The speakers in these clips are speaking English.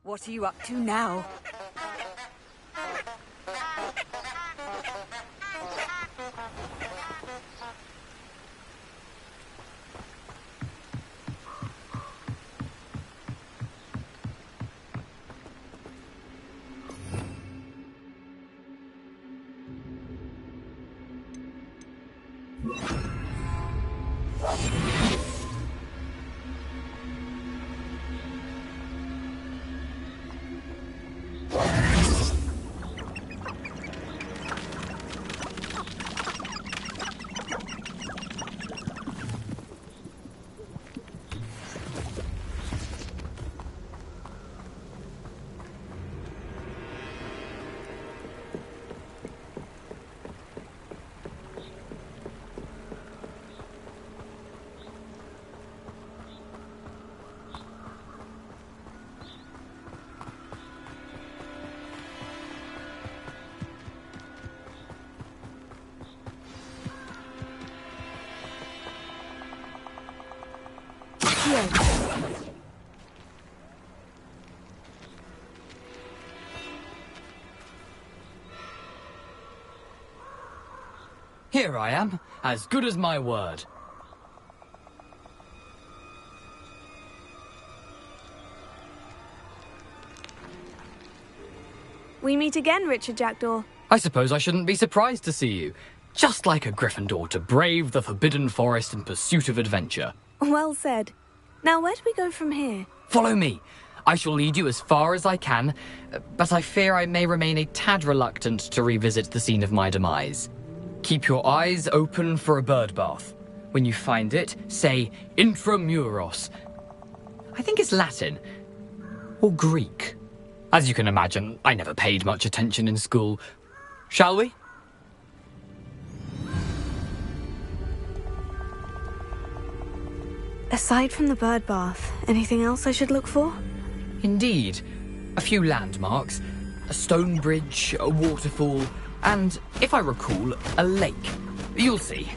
What are you up to now? Here I am, as good as my word. We meet again, Richard Jackdaw. I suppose I shouldn't be surprised to see you. Just like a Gryffindor to brave the Forbidden Forest in pursuit of adventure. Well said. Now, where do we go from here? Follow me. I shall lead you as far as I can, but I fear I may remain a tad reluctant to revisit the scene of my demise. Keep your eyes open for a bird bath. When you find it, say intramuros. I think it's Latin. Or Greek. As you can imagine, I never paid much attention in school. Shall we? Aside from the bird bath, anything else I should look for? Indeed. A few landmarks, a stone bridge, a waterfall, and, if I recall, a lake. You'll see.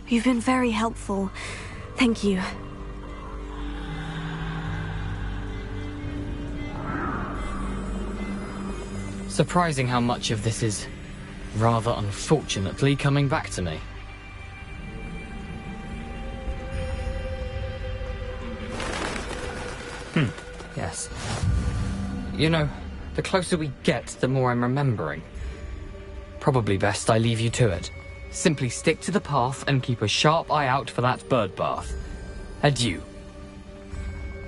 You've been very helpful. Thank you. Surprising how much of this is, rather unfortunately, coming back to me. Yes. You know, the closer we get, the more I'm remembering. Probably best I leave you to it. Simply stick to the path and keep a sharp eye out for that bird bath. Adieu.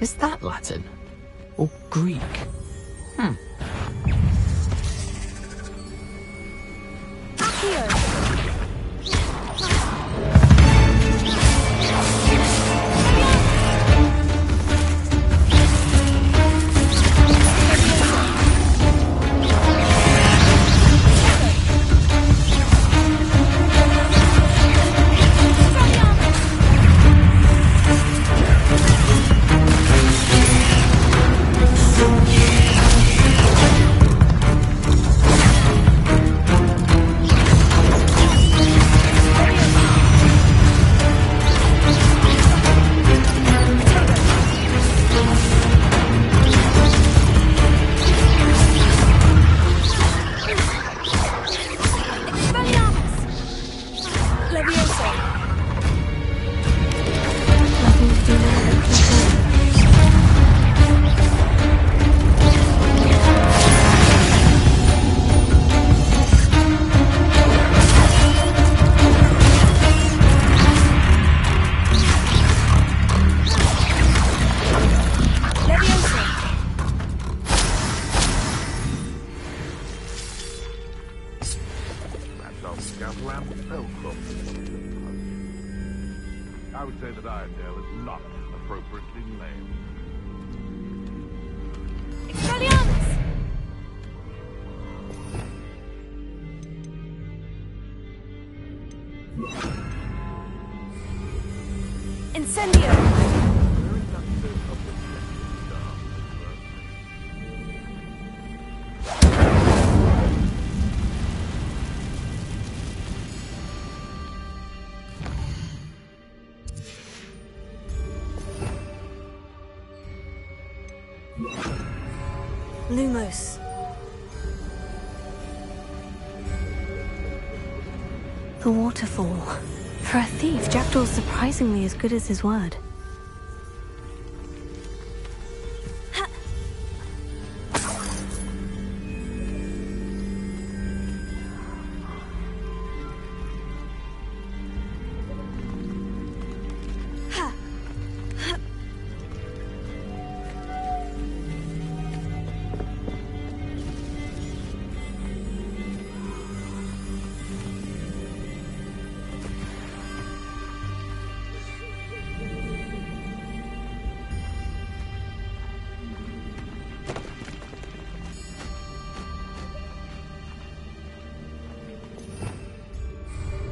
Is that Latin? Or Greek? I would say that Iredale is not appropriately named. Expelliarmus! Incendio! Lumos. The waterfall. For a thief, Jackdaw's surprisingly as good as his word.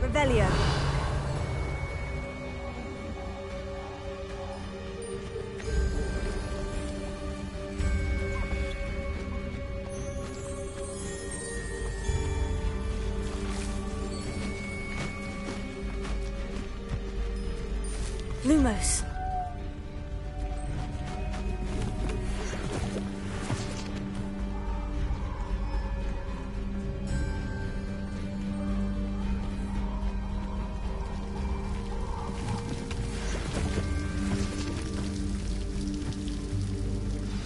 Revelio. Lumos.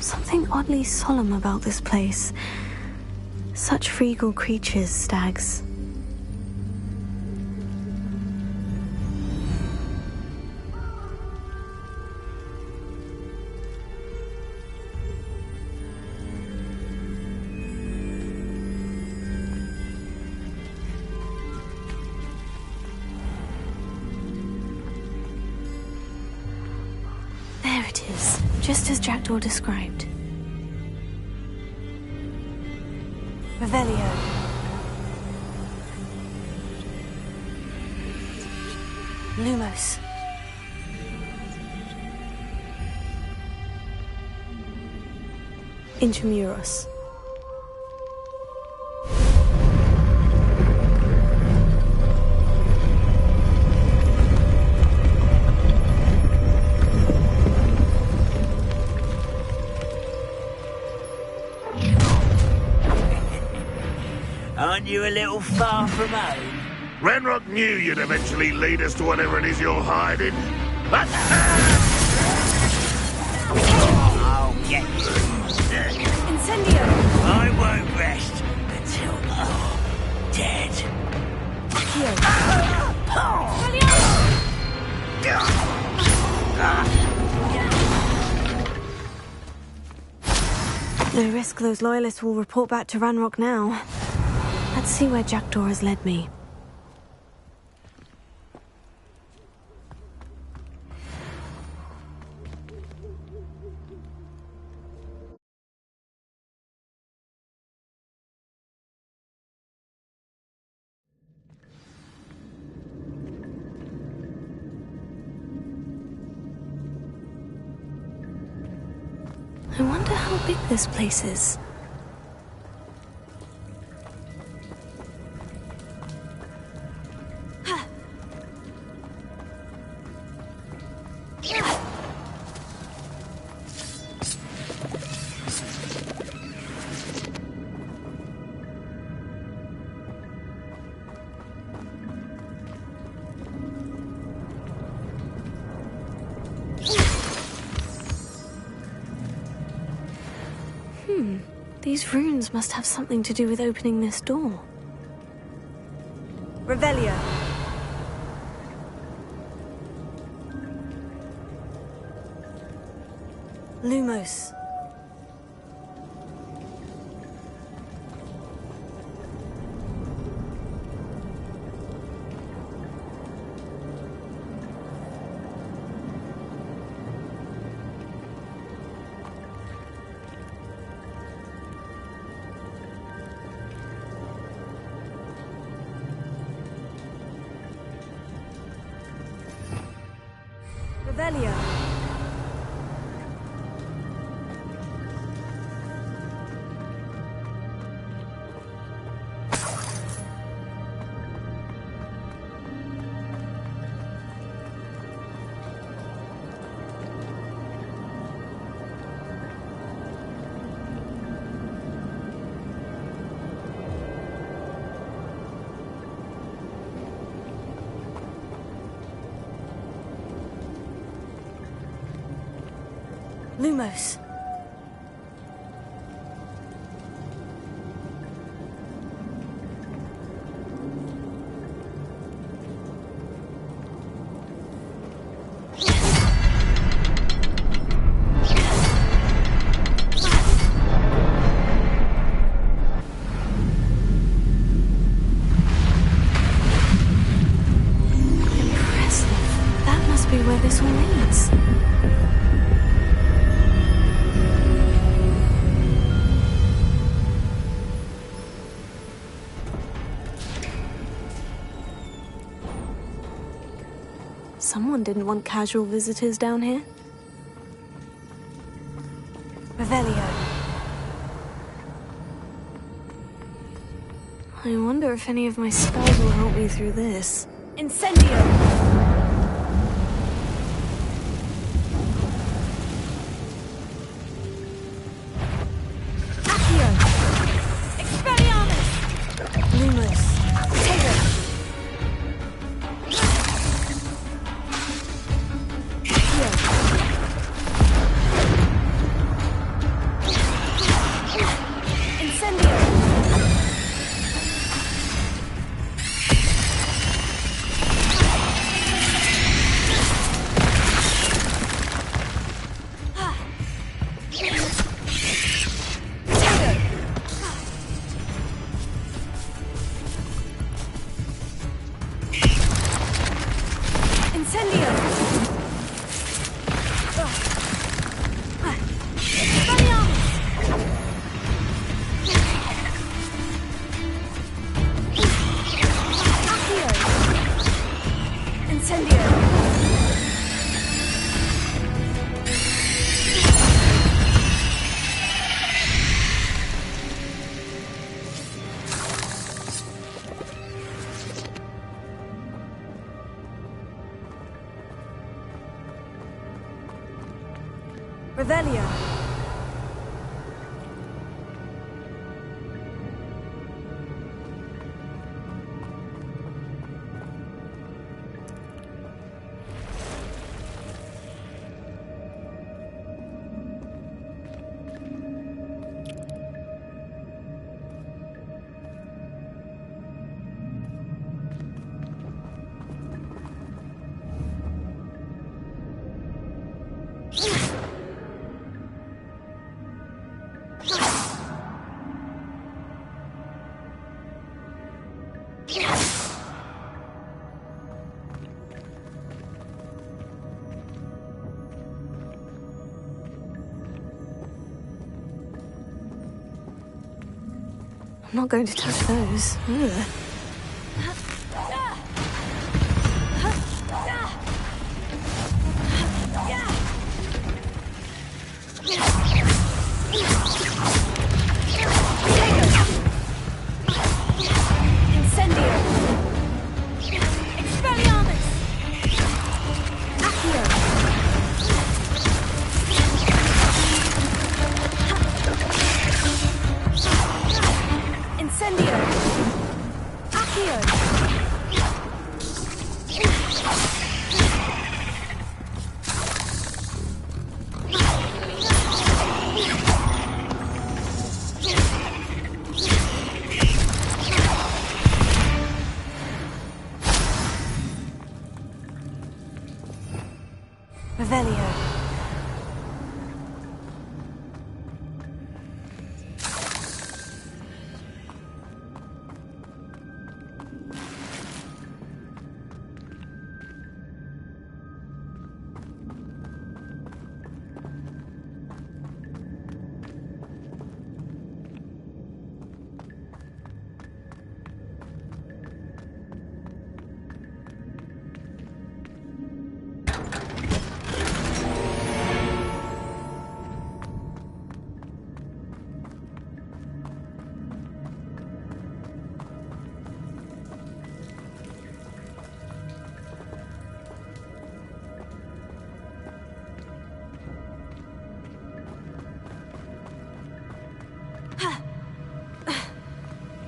Something oddly solemn about this place. Such regal creatures, stags. There it is, just as Jackdaw described. Revelio. Lumos. Intramuros. Aren't you a little far from home? Ranrock knew you'd eventually lead us to whatever it is you're hiding. I'll get you. Incendio. I won't rest until I'm dead. Accio. No risk those loyalists will report back to Ranrock now. Let's see where Jackdaw has led me. I wonder how big this place is. These runes must have something to do with opening this door. Revelio. Lumos. Revelio. Lumos. Someone didn't want casual visitors down here. Revelio. I wonder if any of my spells will help me through this. Incendio! Revelio. I'm not going to touch those. Ugh. Revelio.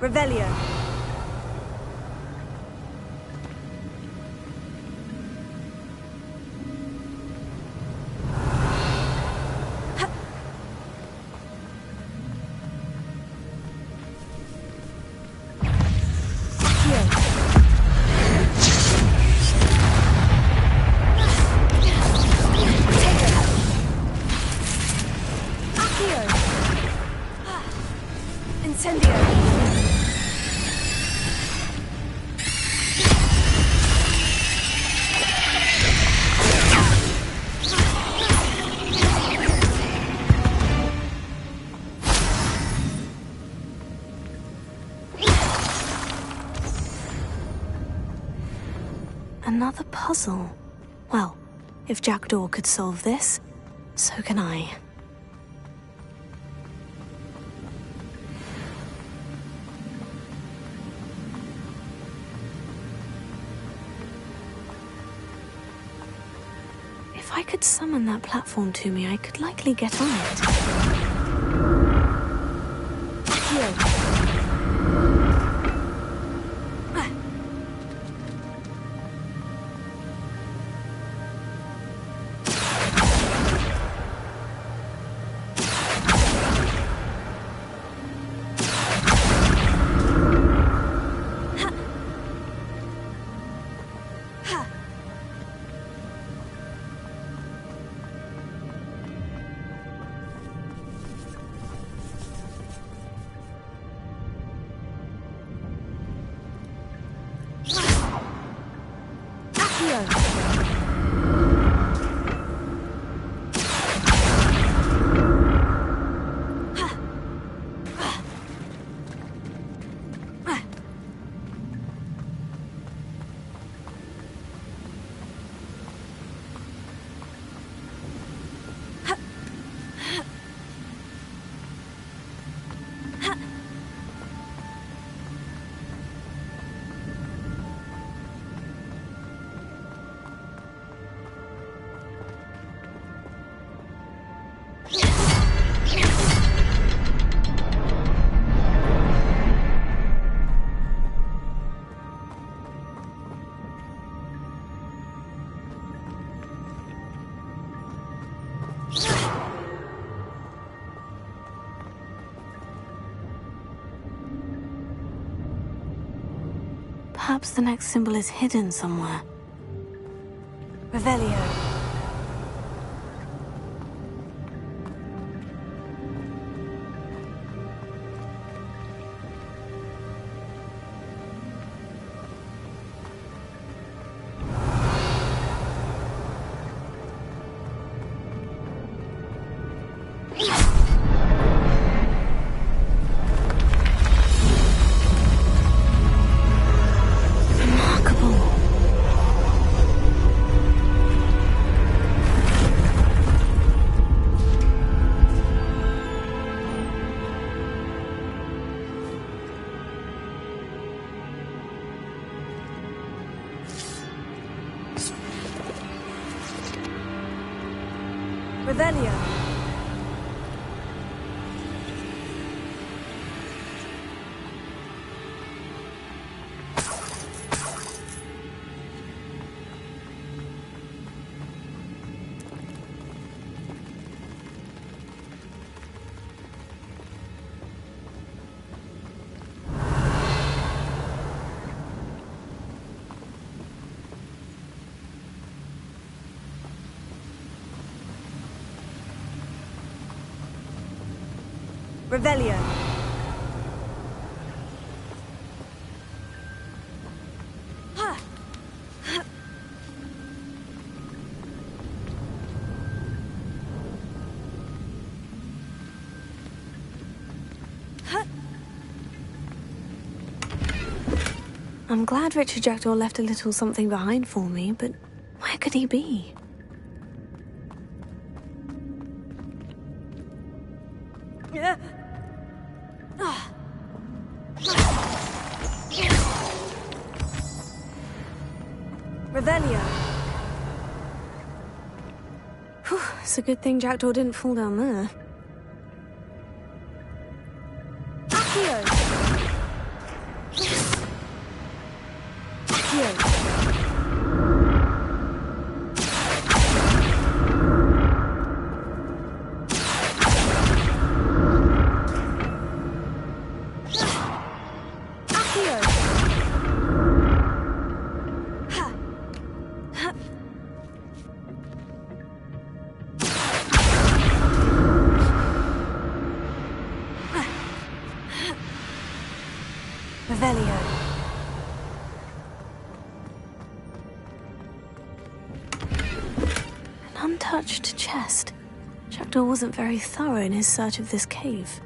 Revelio. Incendio! Another puzzle. Well, if Jackdaw could solve this, so can I. If I could summon that platform to me, I could likely get on it. Accio. Perhaps the next symbol is hidden somewhere. Revelio. Revelio. Revelio. I'm glad Richard Jackdaw left a little something behind for me, but where could he be? Revelio. Whew, it's a good thing Jackdaw didn't fall down there. Accio. Accio. Revelio. An untouched chest. Jackdaw wasn't very thorough in his search of this cave.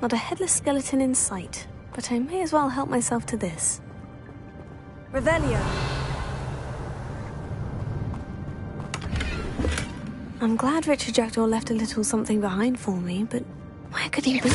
Not a headless skeleton in sight, but I may as well help myself to this. Revelio. I'm glad Richard Jackdaw left a little something behind for me, but where could he be?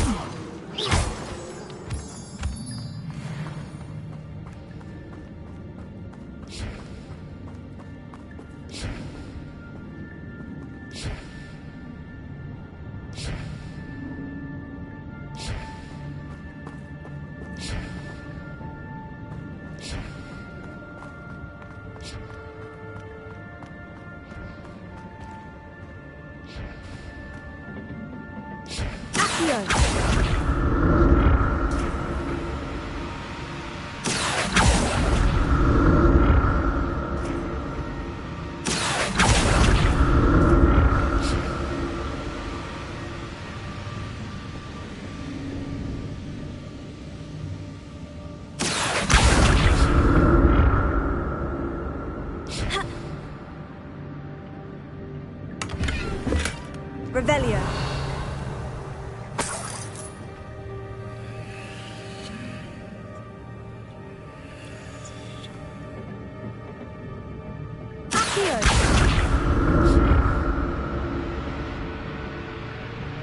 Revelio.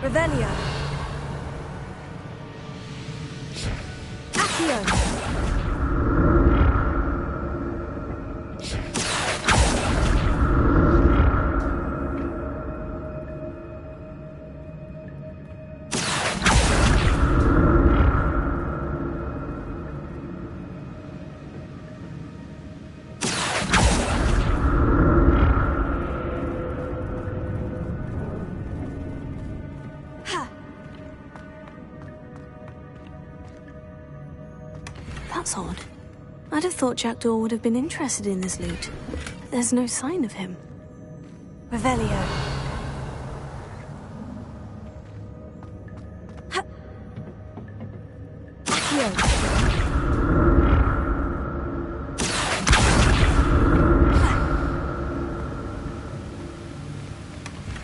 Revelio. Accio. That's odd. I'd have thought Jackdaw would have been interested in this loot. There's no sign of him. Revelio.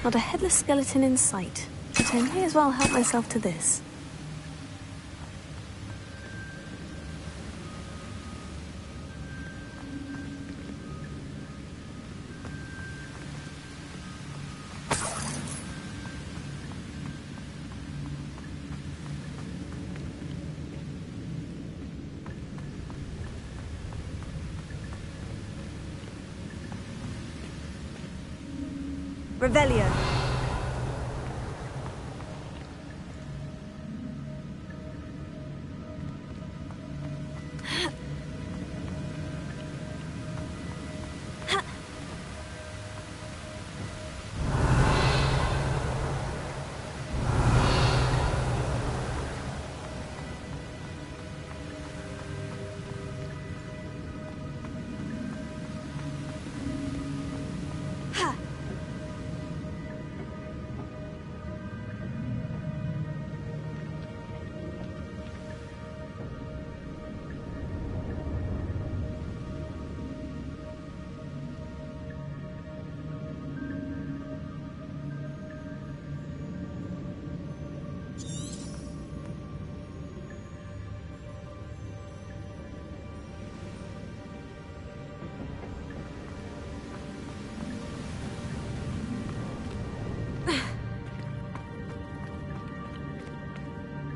Not a headless skeleton in sight, but I may as well help myself to this. Revelio.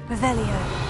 Revelio.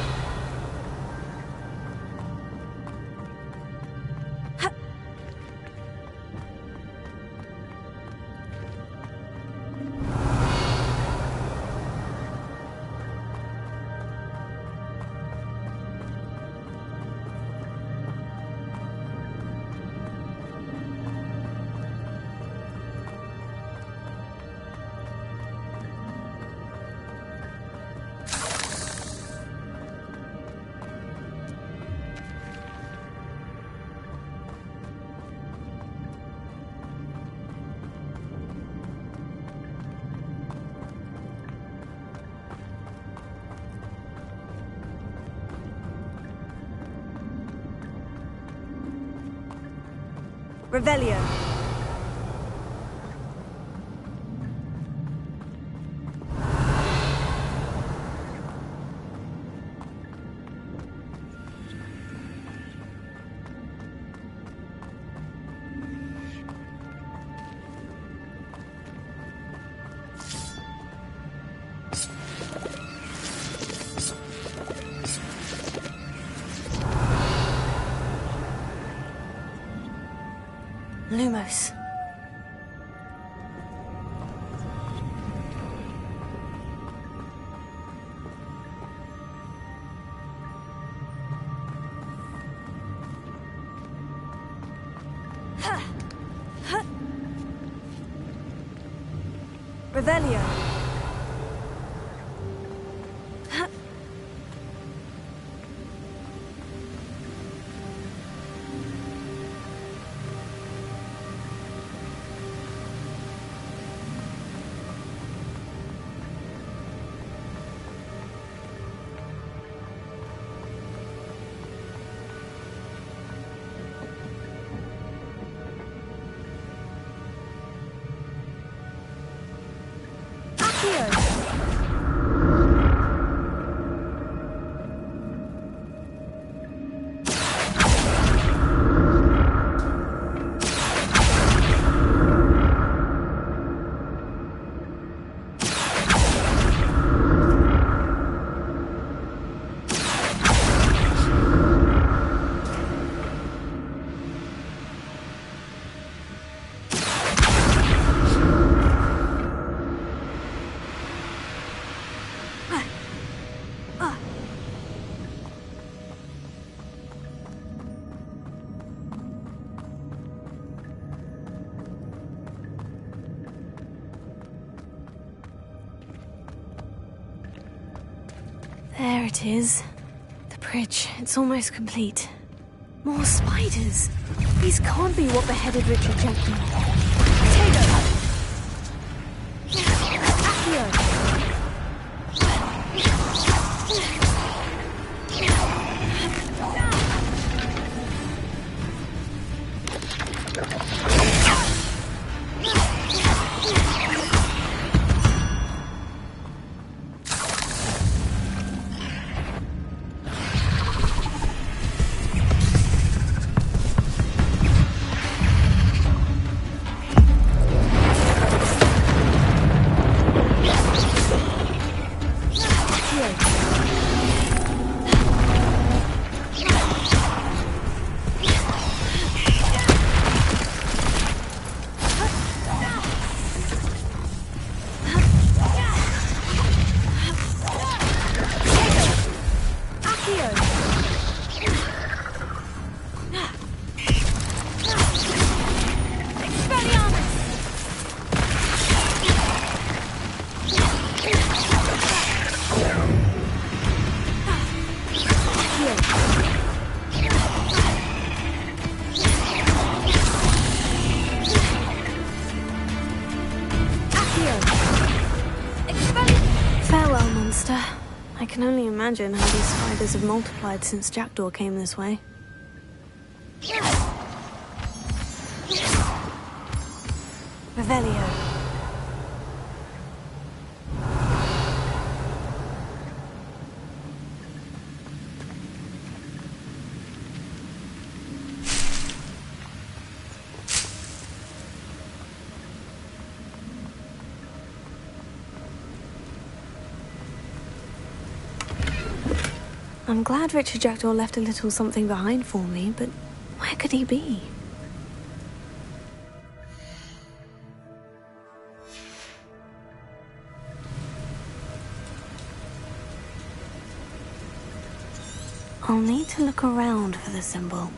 Revelio. Lumos. Revelio. There it is. The bridge. It's almost complete. More spiders. These can't be what beheaded Richard Jackdaw. Potato! Accio! Farewell, monster. I can only imagine how these spiders have multiplied since Jackdaw came this way. Revelio. I'm glad Richard Jackdaw left a little something behind for me, but where could he be? I'll need to look around for the symbol.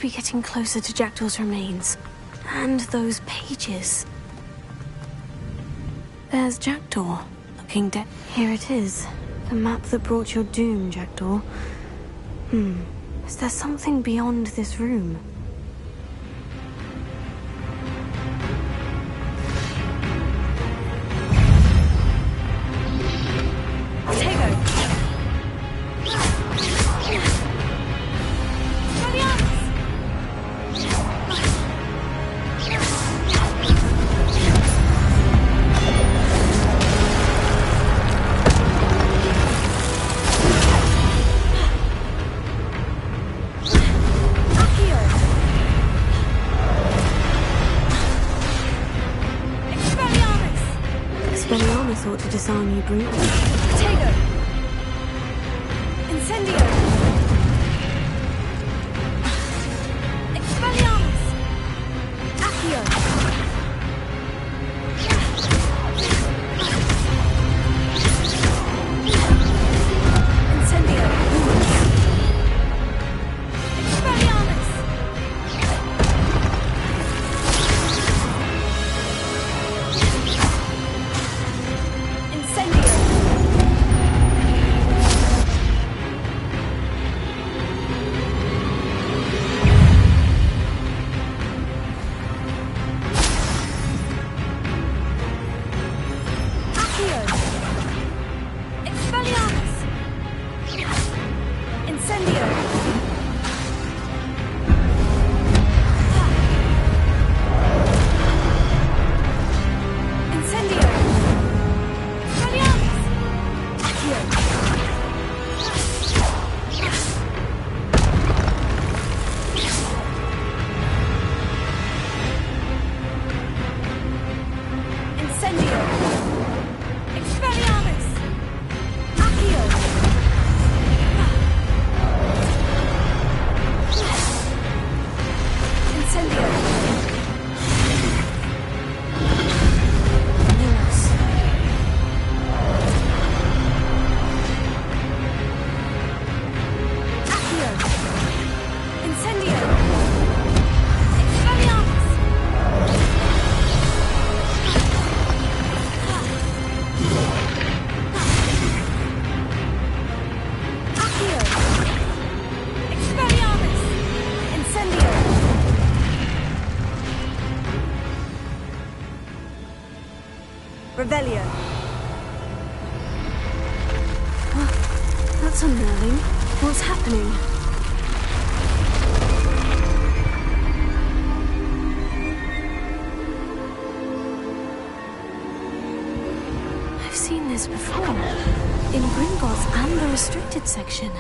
Be getting closer to Jackdaw's remains. And those pages. There's Jackdaw, looking dead. Here it is. The map that brought your doom, Jackdaw. Is there something beyond this room? To disarm you brutally. Potato! Incendio! Expelliarmus! Accio! Incendio! Expelliarmus! Revelio. Oh, that's unnerving. What's happening? I've seen this before. In Gringotts and the restricted section.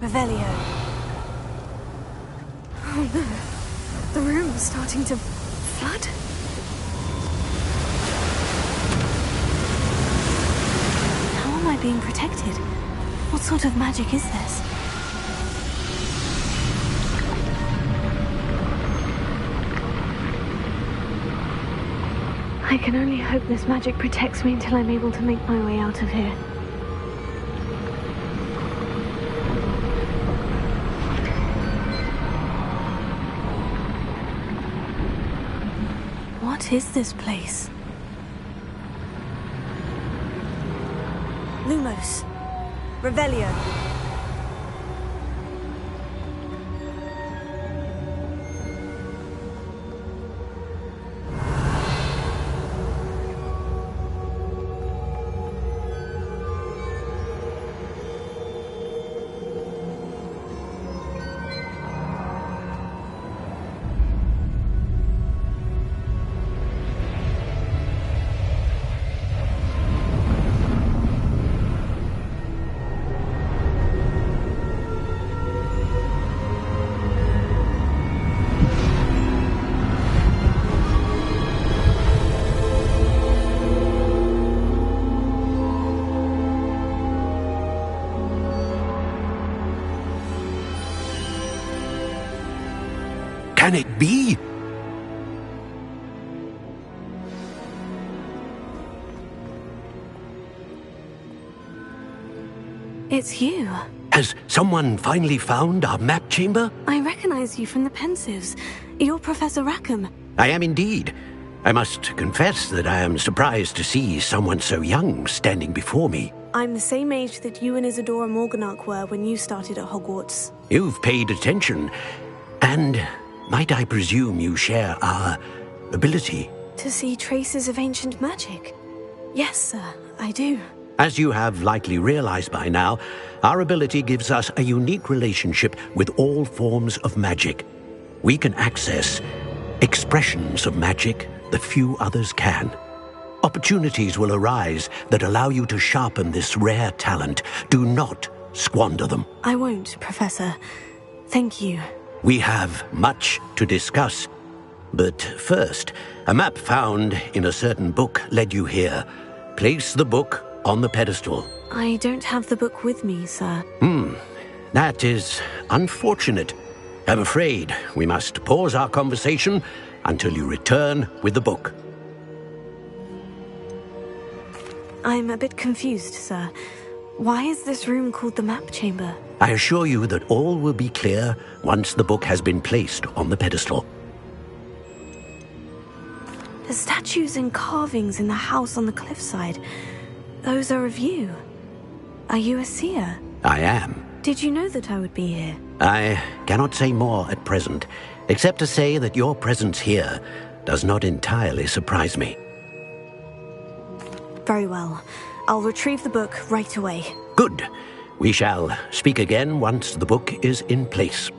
Revelio. Oh no. The room's starting to flood. How am I being protected? What sort of magic is this? I can only hope this magic protects me until I'm able to make my way out of here. What is this place? Lumos. Revelio. Can it be? It's you. Has someone finally found our map chamber? I recognize you from the Pensives. You're Professor Rackham. I am indeed. I must confess that I am surprised to see someone so young standing before me. I'm the same age that you and Isadora Morganach were when you started at Hogwarts. You've paid attention, and might I presume you share our ability? To see traces of ancient magic? Yes, sir, I do. As you have likely realized by now, our ability gives us a unique relationship with all forms of magic. We can access expressions of magic that few others can. Opportunities will arise that allow you to sharpen this rare talent. Do not squander them. I won't, Professor. Thank you. We have much to discuss. But first, a map found in a certain book led you here. Place the book on the pedestal. I don't have the book with me, sir. That is unfortunate. I'm afraid we must pause our conversation until you return with the book. I'm a bit confused, sir. Why is this room called the map chamber? I assure you that all will be clear once the book has been placed on the pedestal. The statues and carvings in the house on the cliffside, those are of you. Are you a seer? I am. Did you know that I would be here? I cannot say more at present, except to say that your presence here does not entirely surprise me. Very well. I'll retrieve the book right away. Good. We shall speak again once the book is in place.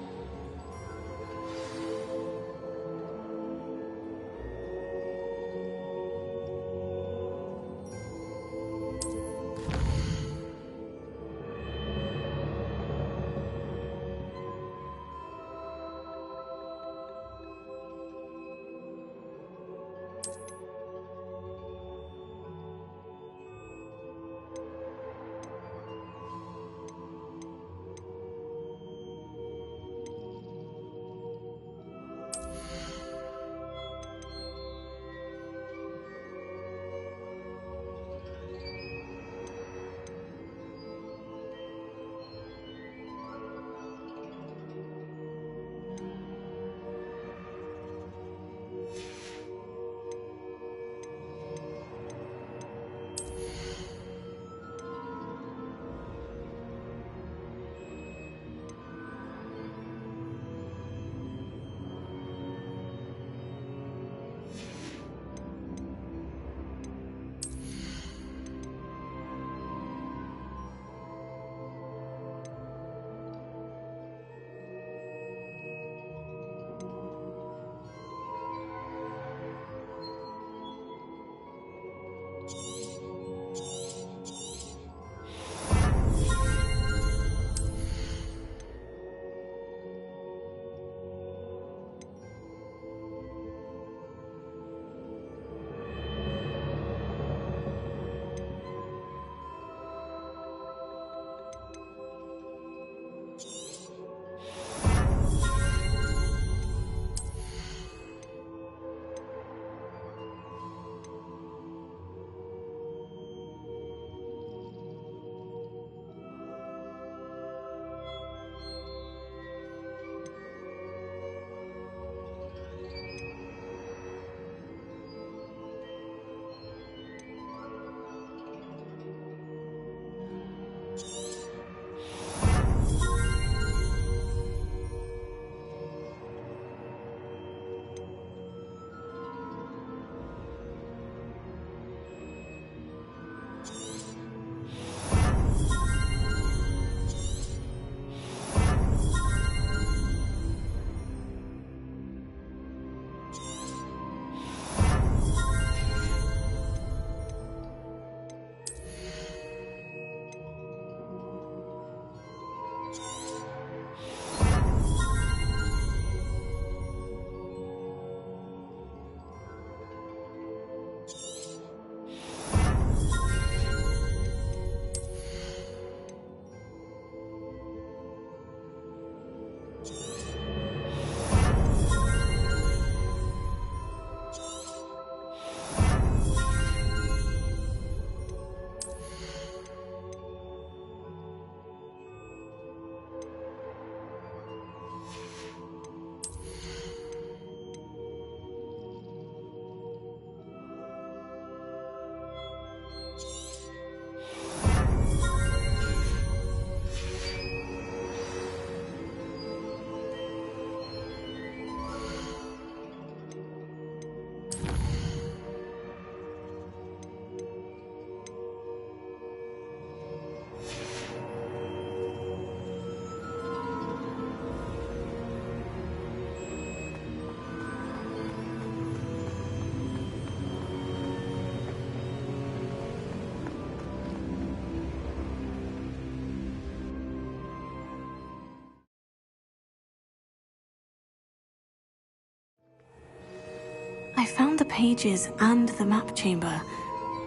found the pages and the map chamber.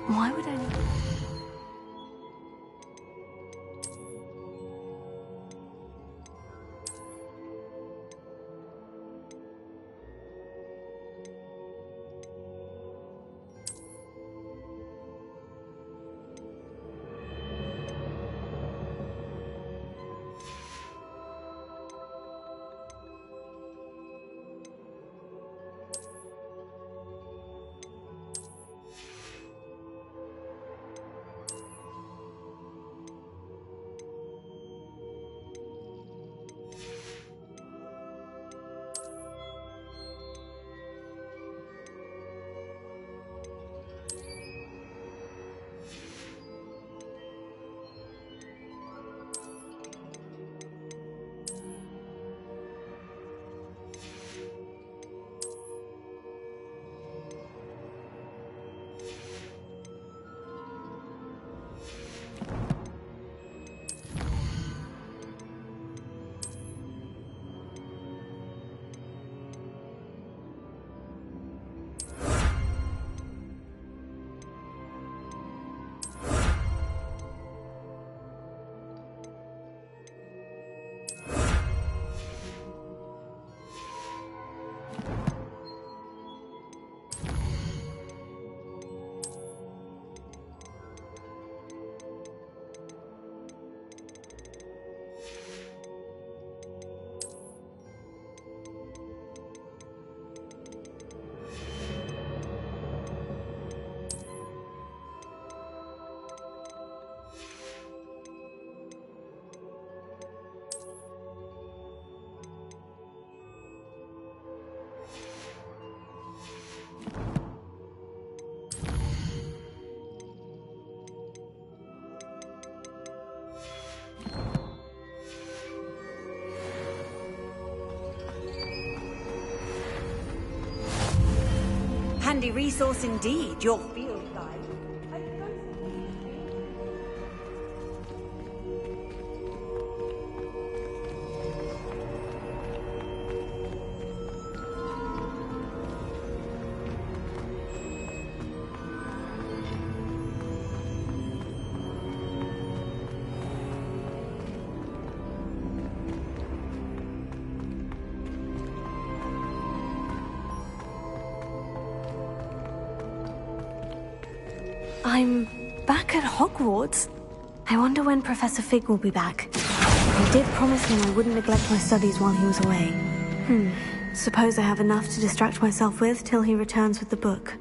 Why would I... Handy resource indeed, your field guide. I'm back at Hogwarts. I wonder when Professor Fig will be back. I did promise him I wouldn't neglect my studies while he was away. Suppose I have enough to distract myself with till he returns with the book.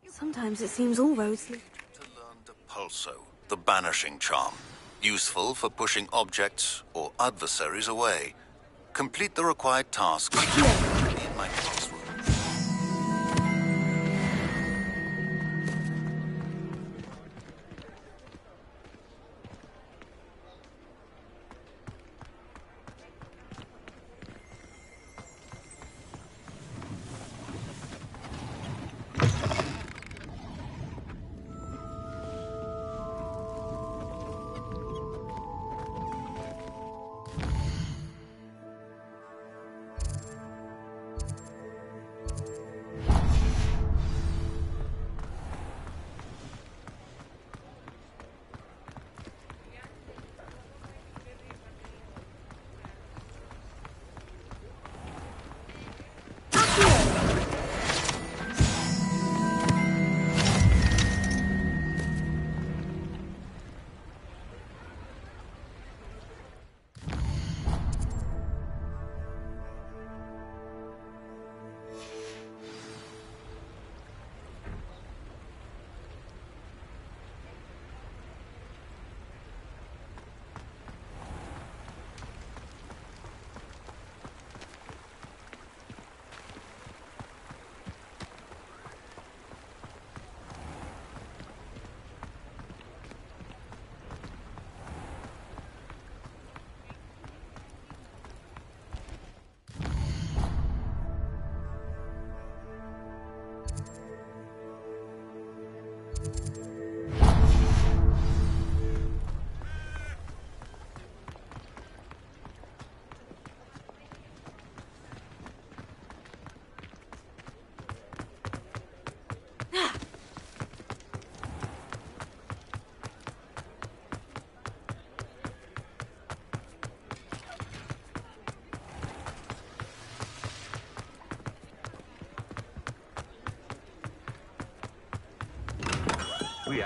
Sometimes it seems all roads lead. To learn the pulso, the banishing charm. Useful for pushing objects or adversaries away. Complete the required tasks in my classroom.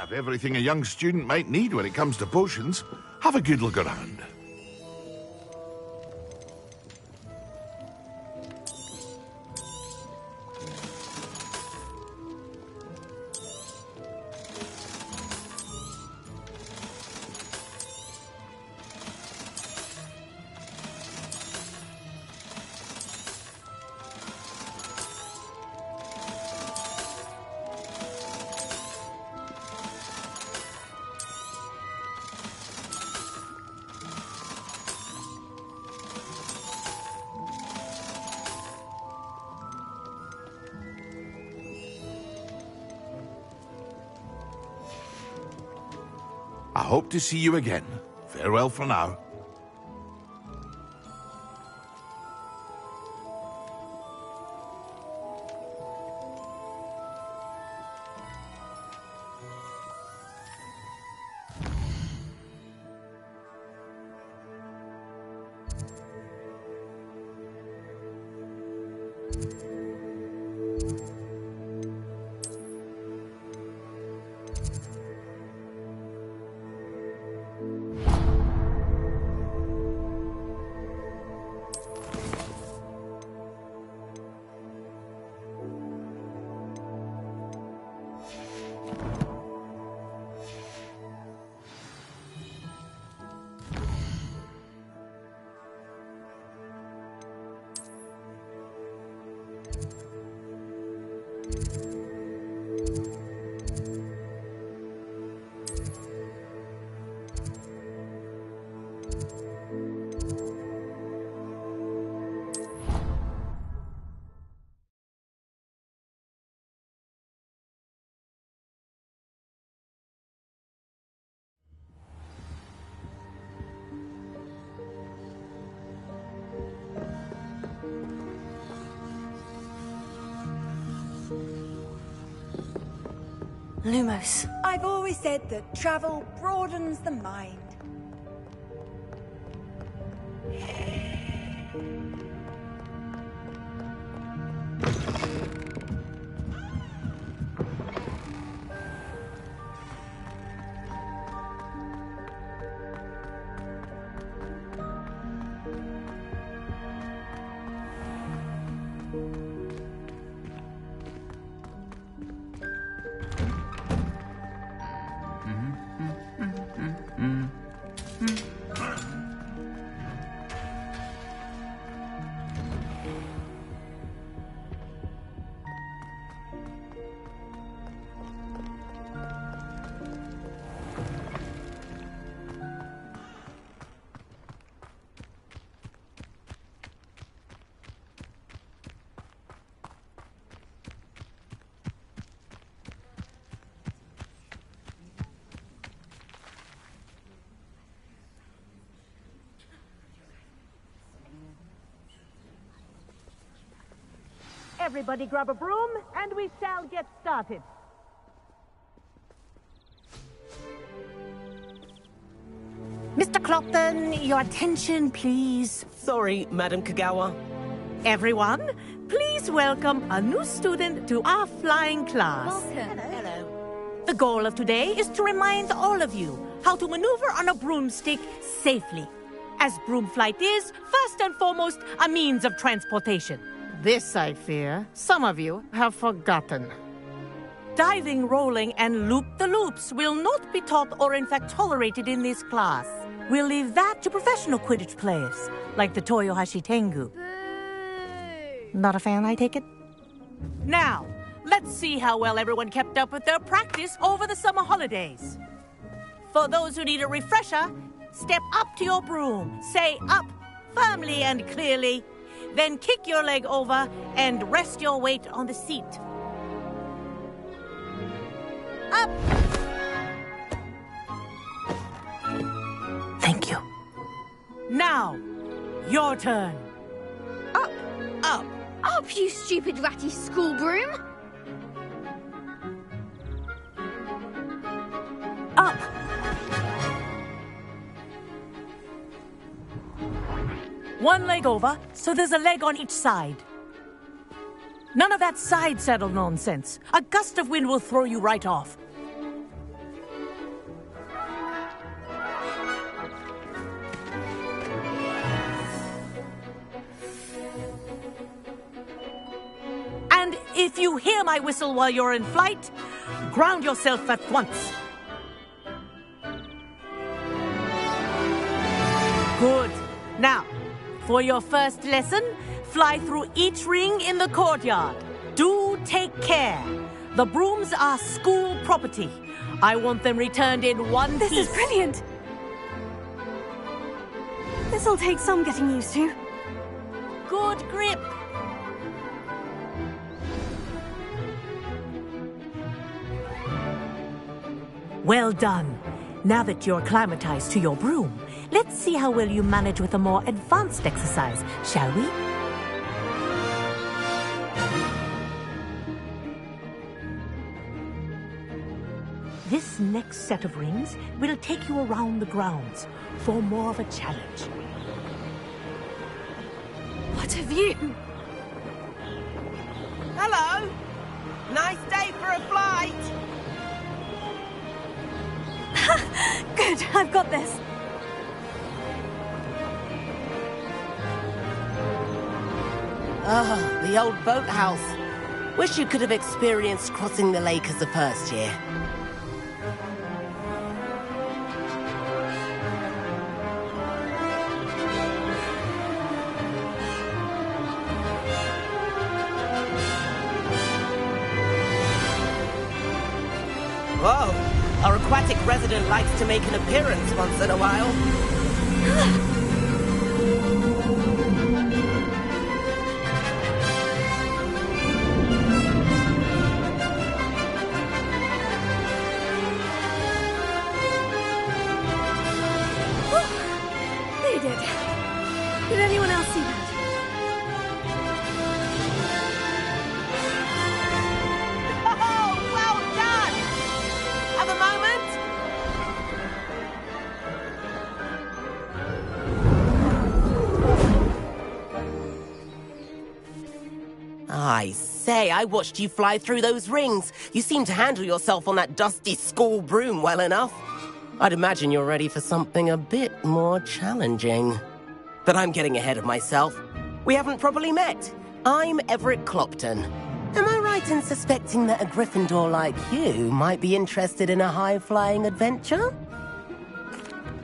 have everything a young student might need when it comes to potions. Have a good look around. I hope to see you again. Farewell for now. Lumos. I've always said that travel broadens the mind. Everybody grab a broom, and we shall get started. Mr. Clopton, your attention, please. Sorry, Madam Kagawa. Everyone, please welcome a new student to our flying class. Welcome. Hello. The goal of today is to remind all of you how to maneuver on a broomstick safely, as broom flight is, first and foremost, a means of transportation. This, I fear, some of you have forgotten. Diving, rolling, and loop-the-loops will not be taught or in fact tolerated in this class. We'll leave that to professional Quidditch players, like the Toyohashi Tengu. Not a fan, I take it? Now, let's see how well everyone kept up with their practice over the summer holidays. For those who need a refresher, step up to your broom, say up firmly and clearly, then kick your leg over and rest your weight on the seat. Up! Thank you. Now, your turn. Up! Up! Up, you stupid ratty school broom! Up! One leg over, so there's a leg on each side. None of that side saddle nonsense. A gust of wind will throw you right off. If you hear my whistle while you're in flight, ground yourself at once. Good. Now, for your first lesson, fly through each ring in the courtyard. Do take care. The brooms are school property. I want them returned in one piece. This is brilliant. This'll take some getting used to. Good grip. Well done. Now that you're acclimatized to your broom, let's see how well you manage with a more advanced exercise, shall we? This next set of rings will take you around the grounds for more of a challenge. What a view! Hello! Nice day for a flight! Good, I've got this. Oh, the old boathouse. Wish you could have experienced crossing the lake as a first year. Whoa! Our aquatic resident likes to make an appearance once in a while. They did. Did anyone else see that? Oh, well done! Have a moment? I say, I watched you fly through those rings. You seem to handle yourself on that dusty school broom well enough. I'd imagine you're ready for something a bit more challenging. But I'm getting ahead of myself. We haven't properly met. I'm Everett Clopton. Am I right in suspecting that a Gryffindor like you might be interested in a high-flying adventure?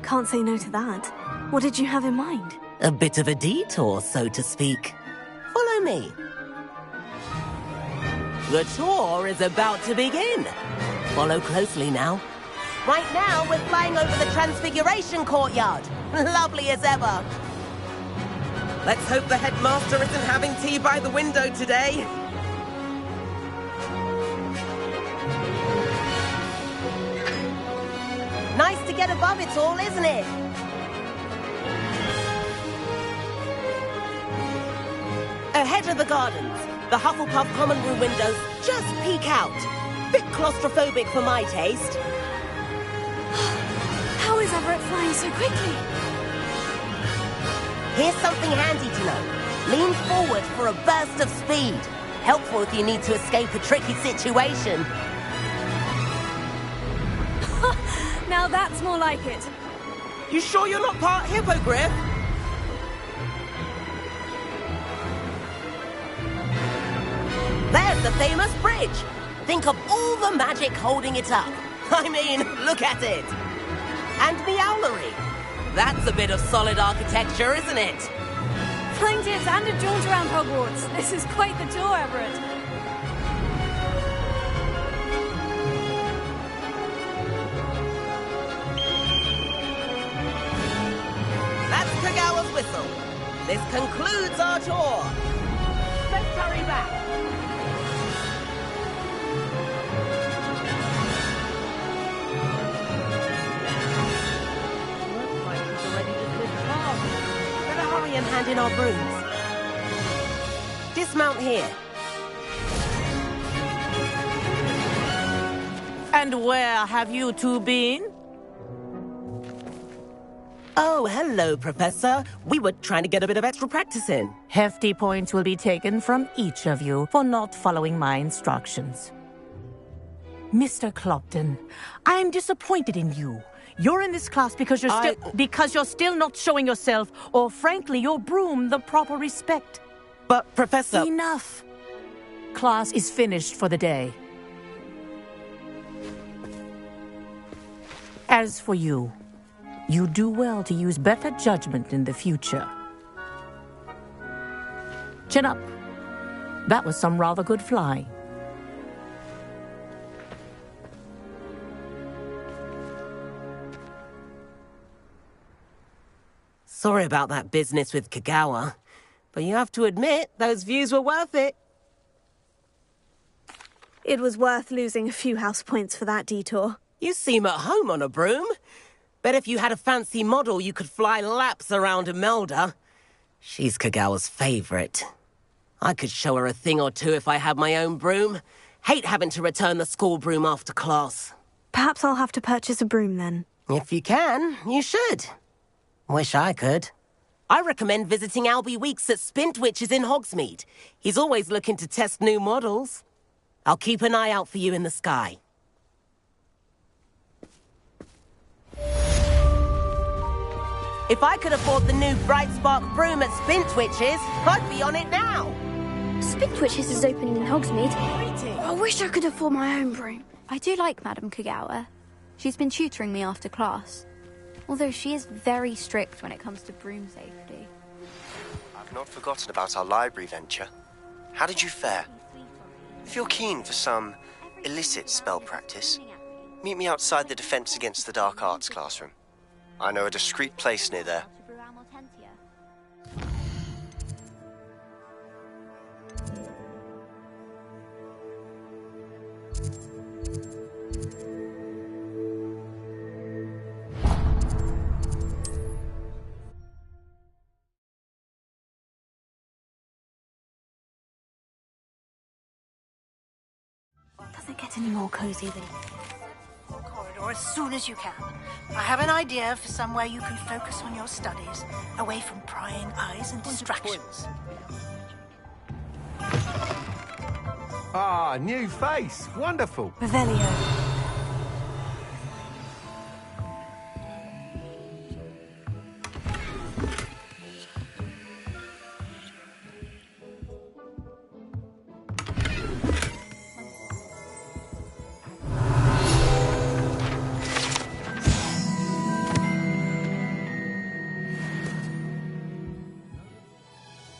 Can't say no to that. What did you have in mind? A bit of a detour, so to speak. Follow me. The tour is about to begin. Follow closely now. Right now, we're flying over the Transfiguration Courtyard. Lovely as ever. Let's hope the headmaster isn't having tea by the window today. Nice to get above it all, isn't it? Ahead of the gardens, the Hufflepuff common room windows just peek out. Bit claustrophobic for my taste. How is Everett flying so quickly? Here's something handy to know. Lean forward for a burst of speed. Helpful if you need to escape a tricky situation. Now that's more like it. You sure you're not part hippogriff? There's the famous bridge. Think of all the magic holding it up. I mean, look at it. And Meowlery. That's a bit of solid architecture, isn't it? Flying tips and a jaunt around Hogwarts. This is quite the tour, Everett. That's Kagawa's whistle. This concludes our tour. Let's hurry back. Looks like he's already dismissed class. Better hurry and hand in our brooms. Dismount here. And where have you two been? Oh, hello, Professor. We were trying to get a bit of extra practice in. Hefty points will be taken from each of you for not following my instructions. Mr. Clopton, I'm disappointed in you. You're in this class because you're still not showing yourself, or frankly, your broom, the proper respect. But, Professor... Enough. Class is finished for the day. As for you, you do well to use better judgment in the future. Chin up. That was some rather good flying. Sorry about that business with Kagawa, but you have to admit, those views were worth it. It was worth losing a few house points for that detour. You seem at home on a broom. Bet if you had a fancy model, you could fly laps around Imelda. She's Kagawa's favorite. I could show her a thing or two if I had my own broom. Hate having to return the school broom after class. Perhaps I'll have to purchase a broom then. If you can, you should. Wish I could. I recommend visiting Albie Weeks at Spintwitches in Hogsmeade. He's always looking to test new models. I'll keep an eye out for you in the sky. If I could afford the new Bright Spark broom at Spintwitches, I'd be on it now. Spintwitches is opening in Hogsmeade. I wish I could afford my own broom. I do like Madame Kagawa. She's been tutoring me after class. Although she is very strict when it comes to broom safety. I've not forgotten about our library venture. How did you fare? If you're keen for some illicit spell practice, meet me outside the Defense Against the Dark Arts classroom. I know a discreet place near there. Doesn't get any more cozy than... Corridor as soon as you can. I have an idea for somewhere you can focus on your studies, away from prying eyes and distractions. Ah, new face. Wonderful. Revelio.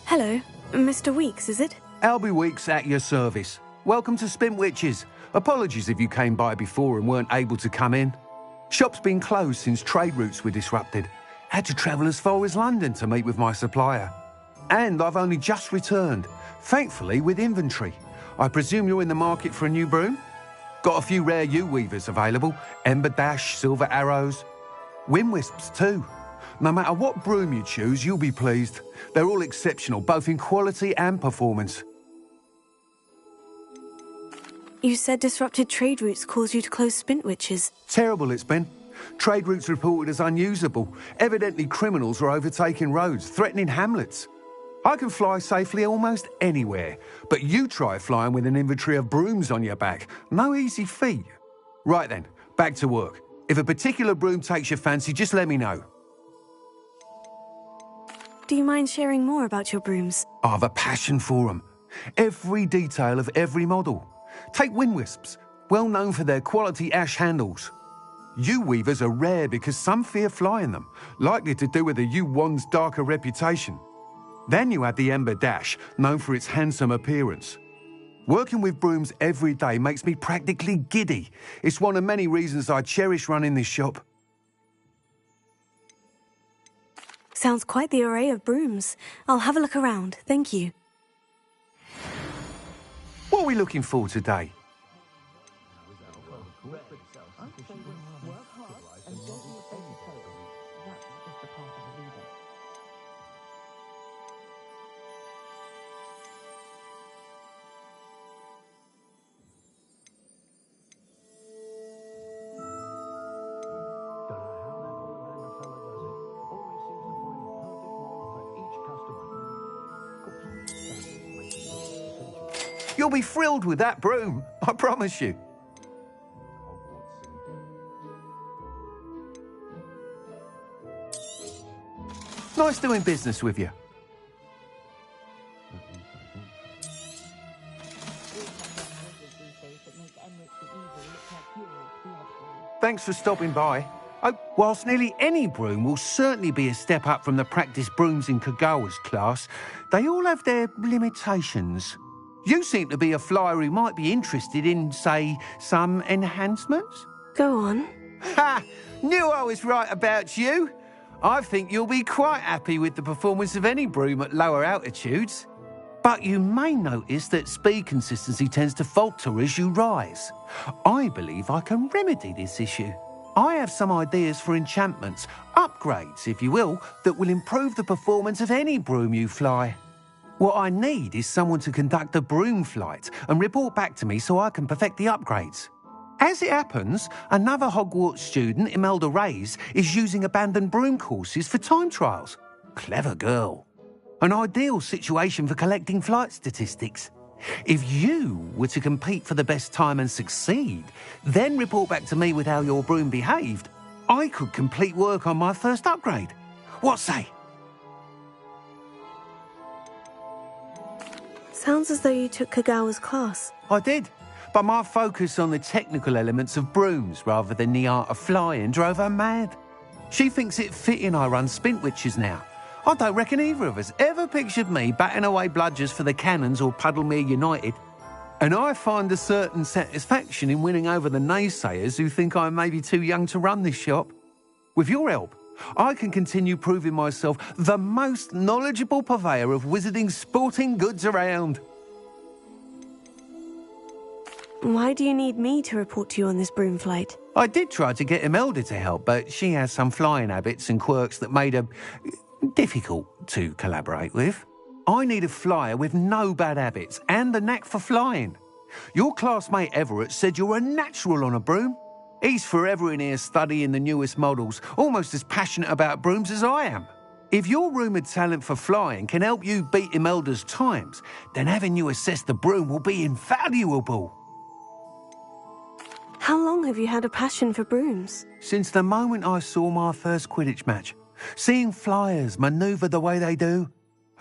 Hello, Mr. Weeks, is it? Albie Weeks at your service. Welcome to Spintwitches. Apologies if you came by before and weren't able to come in. Shop's been closed since trade routes were disrupted. Had to travel as far as London to meet with my supplier. And I've only just returned, thankfully with inventory. I presume you're in the market for a new broom? Got a few rare U-weavers available. Ember Dash, Silver Arrows. Wind Wisps too. No matter what broom you choose, you'll be pleased. They're all exceptional, both in quality and performance. You said disrupted trade routes caused you to close Spintwitches. Terrible it's been. Trade routes reported as unusable. Evidently criminals are overtaking roads, threatening hamlets. I can fly safely almost anywhere, but you try flying with an inventory of brooms on your back. No easy feat. Right then, back to work. If a particular broom takes your fancy, just let me know. Do you mind sharing more about your brooms? I have a passion for them. Every detail of every model. Take Wind Wisps, well known for their quality ash handles. U-weavers are rare because some fear flying them, likely to do with the U-wand's darker reputation. Then you have the Ember Dash, known for its handsome appearance. Working with brooms every day makes me practically giddy. It's one of many reasons I cherish running this shop. Sounds quite the array of brooms. I'll have a look around, thank you. What are we looking for today? You'll be thrilled with that broom, I promise you. Nice doing business with you. Thanks for stopping by. Oh, whilst nearly any broom will certainly be a step up from the practice brooms in Kagawa's class, they all have their limitations. You seem to be a flyer who might be interested in, say, some enhancements? Go on. Ha! Knew I was right about you. I think you'll be quite happy with the performance of any broom at lower altitudes. But you may notice that speed consistency tends to falter as you rise. I believe I can remedy this issue. I have some ideas for enchantments, upgrades, if you will, that will improve the performance of any broom you fly. What I need is someone to conduct a broom flight and report back to me so I can perfect the upgrades. As it happens, another Hogwarts student, Imelda Reyes, is using abandoned broom courses for time trials. Clever girl. An ideal situation for collecting flight statistics. If you were to compete for the best time and succeed, then report back to me with how your broom behaved, I could complete work on my first upgrade. What say? Sounds as though you took Kagawa's class. I did, but my focus on the technical elements of brooms rather than the art of flying drove her mad. She thinks it fitting I run Spintwitches now. I don't reckon either of us ever pictured me batting away bludgers for the Cannons or Puddlemere United. And I find a certain satisfaction in winning over the naysayers who think I may be too young to run this shop. With your help, I can continue proving myself the most knowledgeable purveyor of wizarding sporting goods around. Why do you need me to report to you on this broom flight? I did try to get Imelda to help, but she has some flying habits and quirks that made her difficult to collaborate with. I need a flyer with no bad habits and a knack for flying. Your classmate Everett said you're a natural on a broom. He's forever in here studying the newest models, almost as passionate about brooms as I am. If your rumoured talent for flying can help you beat Imelda's times, then having you assess the broom will be invaluable. How long have you had a passion for brooms? Since the moment I saw my first Quidditch match. Seeing flyers manoeuvre the way they do.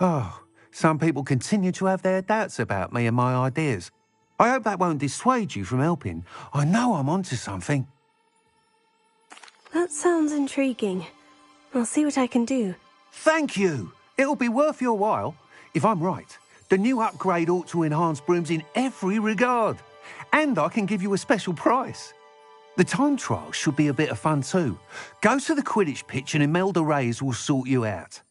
Oh, some people continue to have their doubts about me and my ideas. I hope that won't dissuade you from helping. I know I'm onto something. That sounds intriguing. I'll see what I can do. Thank you. It'll be worth your while. If I'm right, the new upgrade ought to enhance brooms in every regard. And I can give you a special price. The time trial should be a bit of fun too. Go to the Quidditch pitch and Imelda Reyes will sort you out.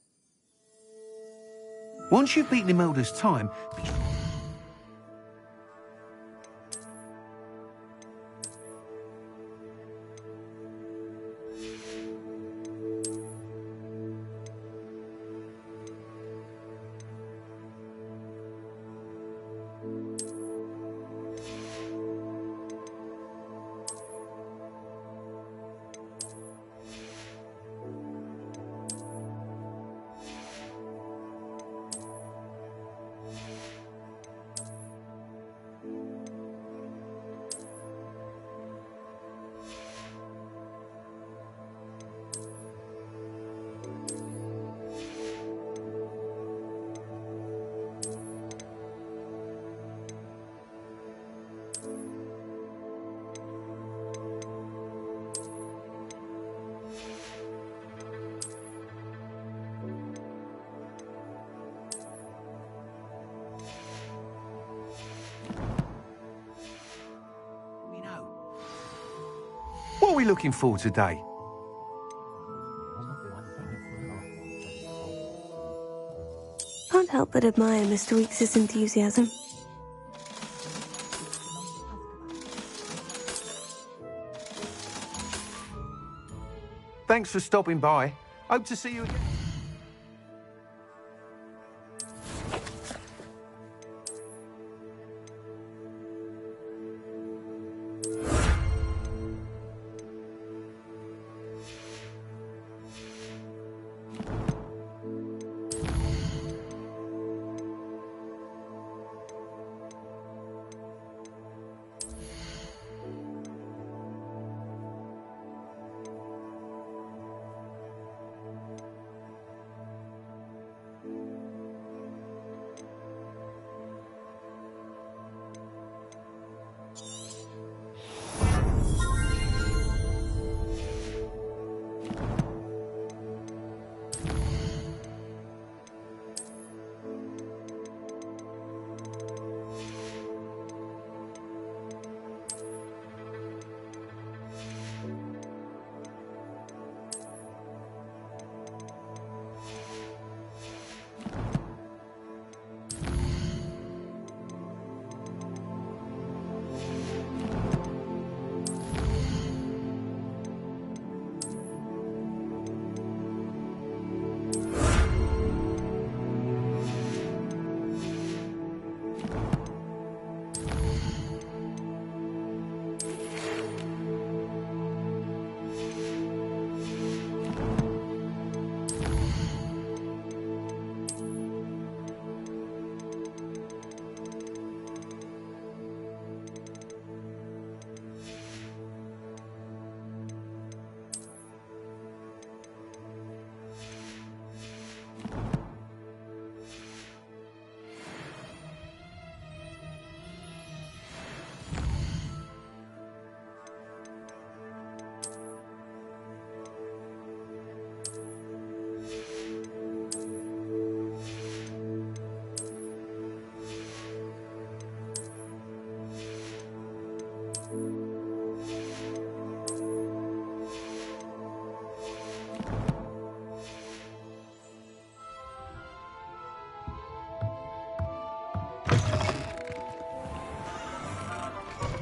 Once you've beaten Imelda's time... What are we looking for today? Can't help but admire Mr. Weekes' enthusiasm. Thanks for stopping by. Hope to see you again.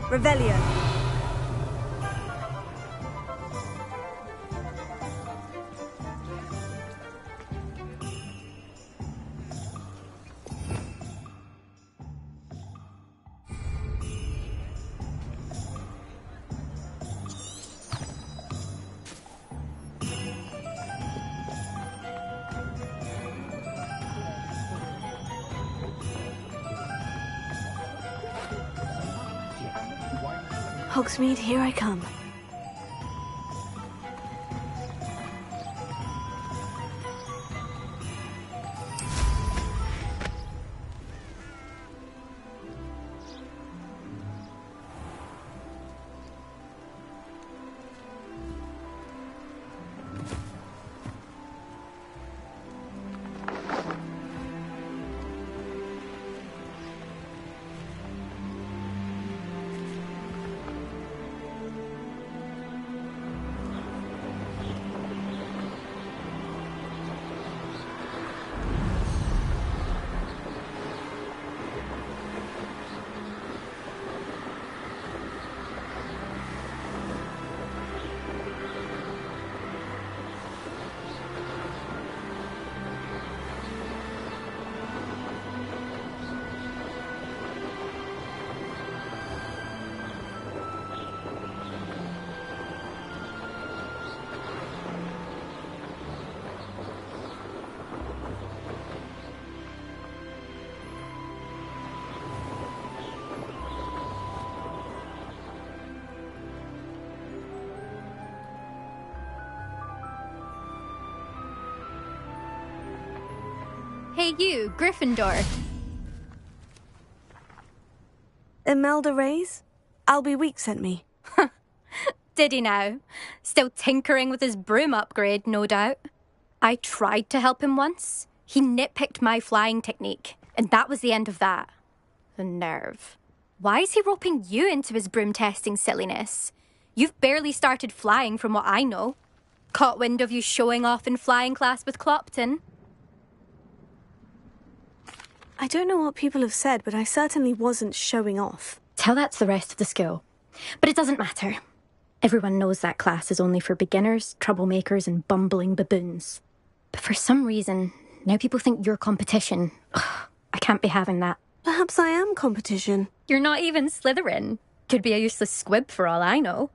Revelio. Hogsmeade, here I come. Hey you, Gryffindor. Imelda Reyes? Albie Week sent me. Did he now? Still tinkering with his broom upgrade, no doubt. I tried to help him once. He nitpicked my flying technique, and that was the end of that. The nerve. Why is he roping you into his broom testing silliness? You've barely started flying from what I know. Caught wind of you showing off in flying class with Clopton. I don't know what people have said, but I certainly wasn't showing off. Tell that to the rest of the school. But it doesn't matter. Everyone knows that class is only for beginners, troublemakers, and bumbling baboons. But for some reason, now people think you're competition. Ugh, I can't be having that. Perhaps I am competition. You're not even Slytherin. Could be a useless squib for all I know.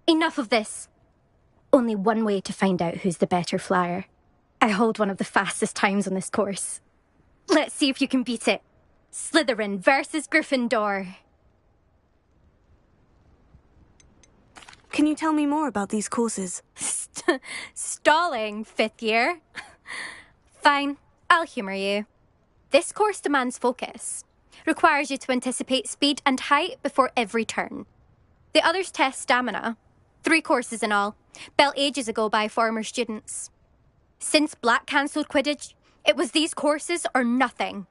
Enough of this. Only one way to find out who's the better flyer. I hold one of the fastest times on this course. Let's see if you can beat it. Slytherin versus Gryffindor. Can you tell me more about these courses? Stalling, 5th year? Fine, I'll humour you. This course demands focus. Requires you to anticipate speed and height before every turn. The others test stamina. 3 courses in all, built ages ago by former students. Since Black cancelled Quidditch, it was these courses or nothing.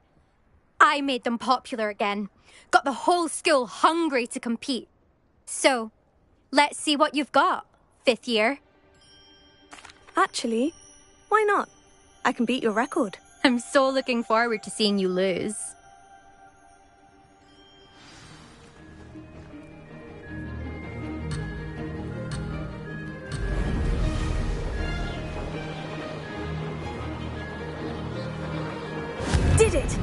I made them popular again. Got the whole school hungry to compete. So, let's see what you've got, 5th year. Actually, why not? I can beat your record. I'm so looking forward to seeing you lose. Did it!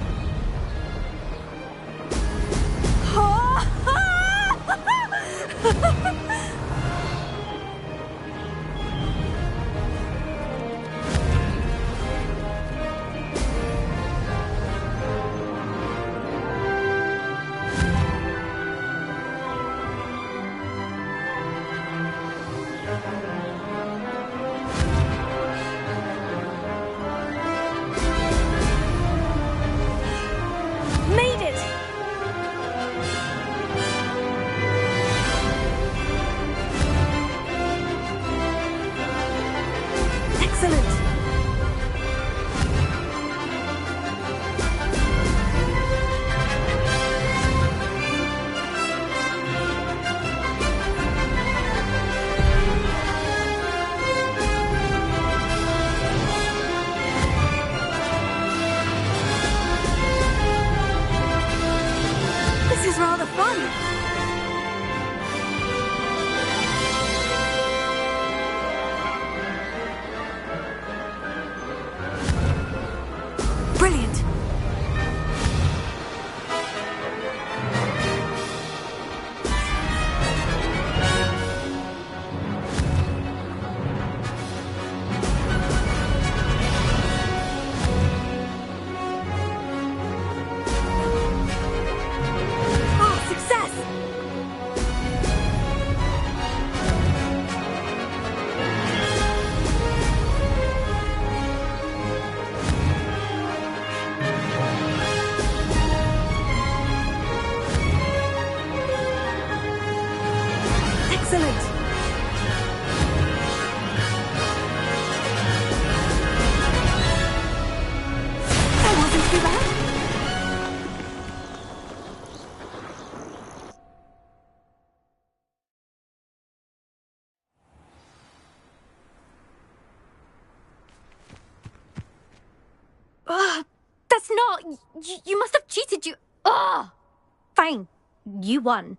Brilliant. That's not... You must have cheated, you... Ugh! Fine. You won.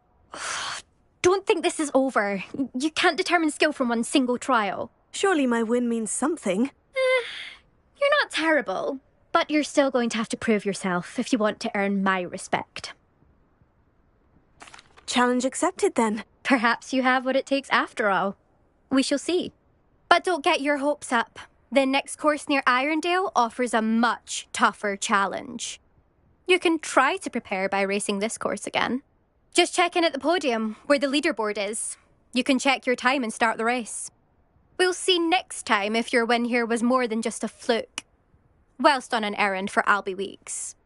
Don't think this is over. You can't determine skill from one single trial. Surely my win means something. You're not terrible, but you're still going to have to prove yourself if you want to earn my respect. Challenge accepted, then. Perhaps you have what it takes after all. We shall see. But don't get your hopes up. The next course near Irondale offers a much tougher challenge. You can try to prepare by racing this course again. Just check in at the podium, where the leaderboard is. You can check your time and start the race. We'll see next time if your win here was more than just a fluke. Whilst on an errand for Albie Weeks.